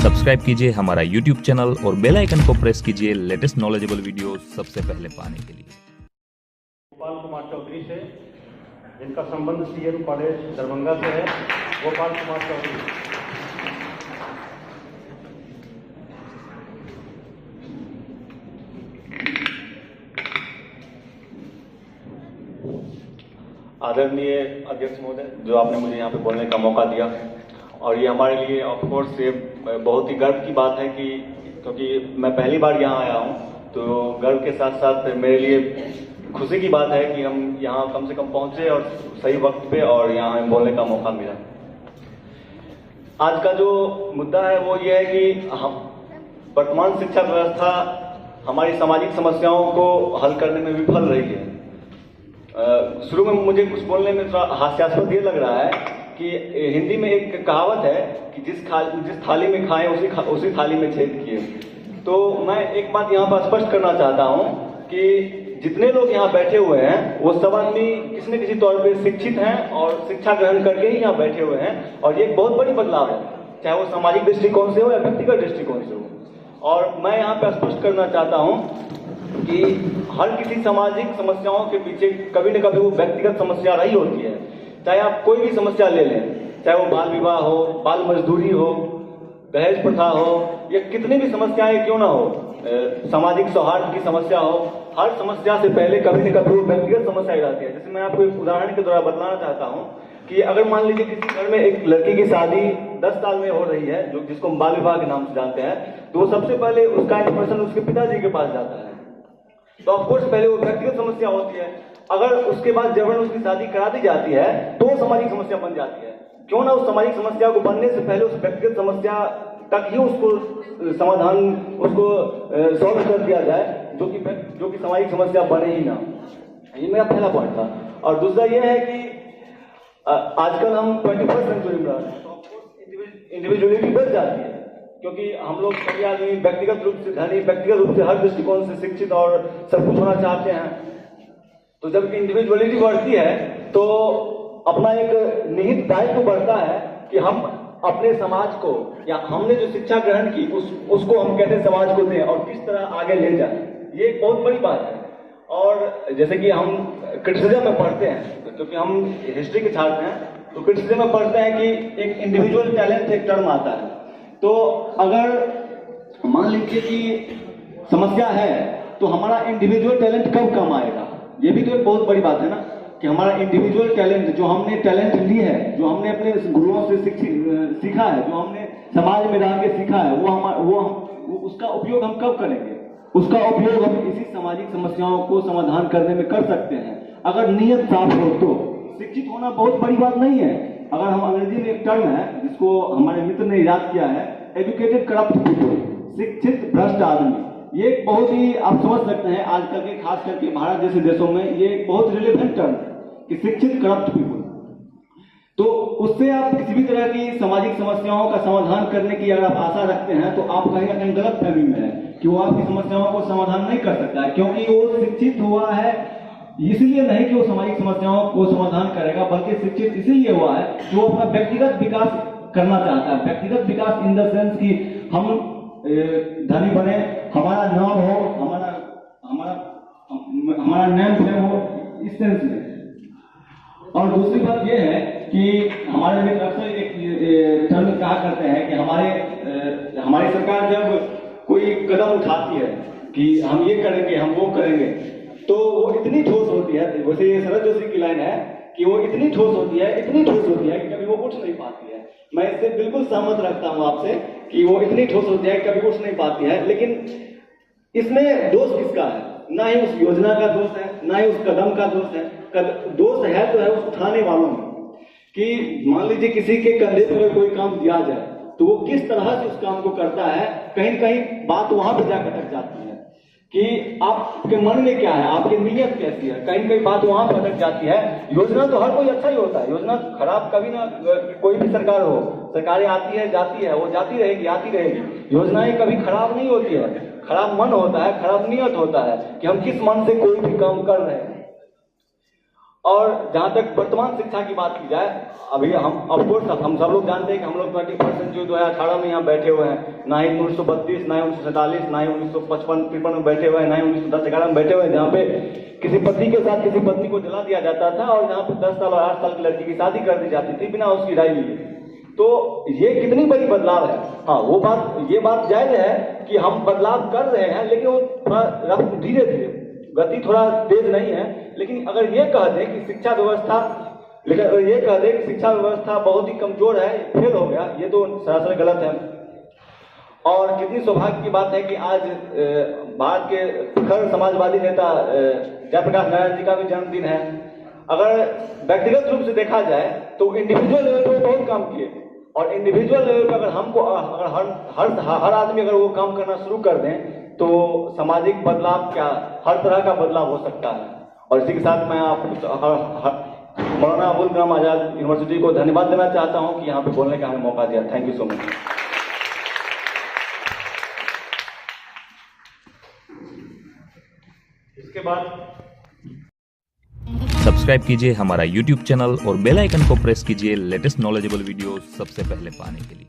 Subscribe कीजिए हमारा YouTube channel और बेल आइकन को प्रेस कीजिए लेटेस्ट नॉलेजेबल वीडियो सबसे पहले पाने के लिए। गोपाल कुमार चौधरी से, जिनका संबंध सीएम कॉलेज दरभंगा से है। गोपाल कुमार चौधरी। आदरणीय अध्यक्ष महोदय, जो आपने मुझे यहाँ पे बोलने का मौका दिया, और ये हमारे लिए ऑफ कोर्स ये बहुत ही गर्व की बात है कि क्योंकि मैं पहली बार यहाँ आया हूँ, तो गर्व के साथ साथ मेरे लिए खुशी की बात है कि हम यहाँ कम से कम पहुँचे और सही वक्त पे और यहाँ हमें बोलने का मौका मिला। आज का जो मुद्दा है वो ये है कि हम वर्तमान शिक्षा व्यवस्था हमारी सामाजिक समस्याओं को हल करने में विफल रही है। शुरू में मुझे कुछ बोलने में थोड़ा हास्यास्पद ये लग रहा है कि हिंदी में एक कहावत है कि जिस थाली में खाएं उसी थाली में छेद किए। तो मैं एक बात यहाँ पर स्पष्ट करना चाहता हूँ कि जितने लोग यहाँ बैठे हुए हैं वो सब आदमी किसी न किसी तौर पे शिक्षित हैं और शिक्षा ग्रहण करके ही यहाँ बैठे हुए हैं, और ये एक बहुत बड़ी बदलाव है, चाहे वो सामाजिक दृष्टिकोण से हो या व्यक्तिगत दृष्टिकोण से हो। और मैं यहाँ पे स्पष्ट करना चाहता हूँ कि हर किसी सामाजिक समस्याओं के पीछे कभी न कभी वो व्यक्तिगत समस्या रही होती है। चाहे आप कोई भी समस्या ले लें, चाहे वो बाल विवाह हो, बाल मजदूरी हो, दहेज प्रथा हो, या कितनी भी समस्याएं क्यों ना हो, सामाजिक सौहार्द की समस्या हो, हर समस्या से पहले कभी न कभी वो व्यक्तिगत समस्या रहती है। जैसे मैं आपको एक उदाहरण के द्वारा बतलाना चाहता हूँ कि अगर मान लीजिए किसी घर में एक लड़की की शादी 10 साल में हो रही है, जो जिसको हम बाल विवाह के नाम से जानते हैं, तो वो सबसे पहले उसका इंफॉर्मेशन उसके पिताजी के पास जाता है। तो ऑफकोर्स पहले वो व्यक्तिगत समस्या होती है। अगर उसके बाद जबरन उसकी शादी करा दी जाती है तो वो सामाजिक समस्या बन जाती है। क्यों ना उस सामाजिक समस्या को बनने से पहले उस व्यक्तिगत समस्या तक ही उसको समाधान उसको सॉल्व कर दिया जाए, जो कि सामाजिक समस्या बने ही ना। ये मेरा पहला पॉइंट था। और दूसरा ये है कि आजकल हम 21st सेंचुरी में रहते हैं, तो ऑफकोर्स इंडिविजुअलिटी बढ़ जाती है, क्योंकि हम लोग सभी आदमी व्यक्तिगत रूप से धनी, व्यक्तिगत रूप से हर दृष्टिकोण से शिक्षित और सब कुछ होना चाहते हैं। तो जब इंडिविजुअलिटी बढ़ती है तो अपना एक निहित दायित्व बढ़ता है कि हम अपने समाज को, या हमने जो शिक्षा ग्रहण की उसको हम कैसे समाज को दें और किस तरह आगे ले जाएं। ये एक बहुत बड़ी बात है। और जैसे कि हम क्रिटिसिज्म में पढ़ते हैं, क्योंकि हम हिस्ट्री के छात्र हैं, तो क्रिटिसिज्म में पढ़ते हैं कि एक इंडिविजुअल टैलेंट एक टर्म आता है। तो अगर मान लीजिए कि समस्या है तो हमारा इंडिविजुअल टैलेंट कब काम आएगा? ये भी तो एक बहुत बड़ी बात है ना, कि हमारा इंडिविजुअल टैलेंट, जो हमने टैलेंट ली है, जो हमने अपने गुरुओं से सीखा है, जो हमने समाज में रह के सीखा है, वो उसका उपयोग हम कब करेंगे? उसका उपयोग हम इसी सामाजिक समस्याओं को समाधान करने में कर सकते हैं अगर नियत साफ हो। तो शिक्षित होना बहुत बड़ी बात नहीं है। अगर हम अंग्रेजी में एक टर्म है जिसको हमारे मित्र ने याद किया है, एजुकेटेड करप्ट पीपल, शिक्षित भ्रष्ट आदमी। ये एक बहुत ही आप समझ सकते हैं आजकल के, खास करके भारत जैसे देशों में ये एक बहुत रिलेवेंट टर्म है कि शिक्षित करप्ट पीपल। तो उससे आप किसी भी तरह की सामाजिक समस्याओं का समाधान करने की अगर आप आशा रखते हैं तो आप कहीं ना कहीं गलत फहमी में है कि वो आपकी समस्याओं को समाधान नहीं कर सकता है, क्योंकि वो शिक्षित हुआ है इसलिए नहीं कि वो सामाजिक समस्याओं को समाधान करेगा, बल्कि शिक्षित इसीलिए हुआ है कि वो अपना व्यक्तिगत विकास करना चाहता है। व्यक्तिगत विकास इन द सेंस कि हम धनी बने, हमारा नाम हो, हमारा नेम फेम हो, इस सेंस में। और दूसरी बात यह है कि हमारे में अक्सर एक टर्म कहा करते हैं कि हमारी सरकार जब कोई कदम उठाती है कि हम ये करेंगे, हम वो करेंगे, तो वो इतनी ठोस होती है, वैसे ये शरद जोशी की लाइन है कि वो इतनी ठोस होती है कि कभी वो उठ नहीं पाती है। मैं इससे बिल्कुल सहमत रखता हूँ आपसे कि वो इतनी ठोस होती है कभी उठ नहीं पाती है। लेकिन इसमें दोष किसका है? ना ही उस योजना का दोष है, ना ही उस कदम का दोष है। दोष है तो है उस उठाने वालों में, कि मान लीजिए किसी के कंधे पर कोई काम दिया जाए तो वो किस तरह से उस काम को करता है। कहीं कहीं बात वहां पर जाकर अटक जाती है कि आपके मन में क्या है, आपकी नीयत कैसी है। कहीं कहीं बात वहां पर अटक जाती है। योजना तो हर कोई अच्छा ही होता है, योजना खराब कभी ना, कोई भी सरकार हो, सरकारें आती है जाती है, वो जाती रहेगी आती रहेगी। योजनाएं कभी खराब नहीं होती है। खराब मन होता है, खराब नियत होता है कि हम किस मन से कोई भी काम कर रहे हैं। और जहाँ तक वर्तमान शिक्षा की बात की जाए, अभी हम ऑफकोर्स हम सब लोग जानते हैं कि हम लोग 20% जो 2018 में यहाँ बैठे हुए हैं, ना ही 1932, ना ही 1947, ना ही 1955 में बैठे हुए हैं, ना ही 1910-11 में बैठे हुए हैं, जहाँ पे किसी पति के साथ किसी पत्नी को जला दिया जाता था और जहाँ पे 10 साल और 8 साल की लड़की की शादी कर दी जाती थी बिना उसकी राय लिए। तो ये कितनी बड़ी बदलाव है। हाँ, ये बात जायज है कि हम बदलाव कर रहे हैं, लेकिन वो थोड़ा धीरे धीरे, गति थोड़ा तेज नहीं है। लेकिन अगर ये कह दें कि शिक्षा व्यवस्था बहुत ही कमजोर है, फेल हो गया, ये तो सरासर गलत है। और कितनी सौभाग्य की बात है कि आज भारत के प्रखर समाजवादी नेता जयप्रकाश नारायण जी का भी जन्मदिन है। अगर व्यक्तिगत रूप से देखा जाए तो इंडिविजुअल लेवल पे बहुत काम किए, और इंडिविजुअल लेवल पे अगर हर आदमी अगर वो काम करना शुरू कर दें तो सामाजिक बदलाव क्या, हर तरह का बदलाव हो सकता है। और इसी के साथ मैं मौलाना अबुल कलाम आजाद यूनिवर्सिटी को धन्यवाद देना चाहता हूं कि यहाँ पे बोलने का हमें मौका दिया। Thank you so much. इसके बाद सब्सक्राइब कीजिए हमारा YouTube चैनल और बेल आइकन को प्रेस कीजिए लेटेस्ट नॉलेजेबल वीडियो सबसे पहले पाने के लिए।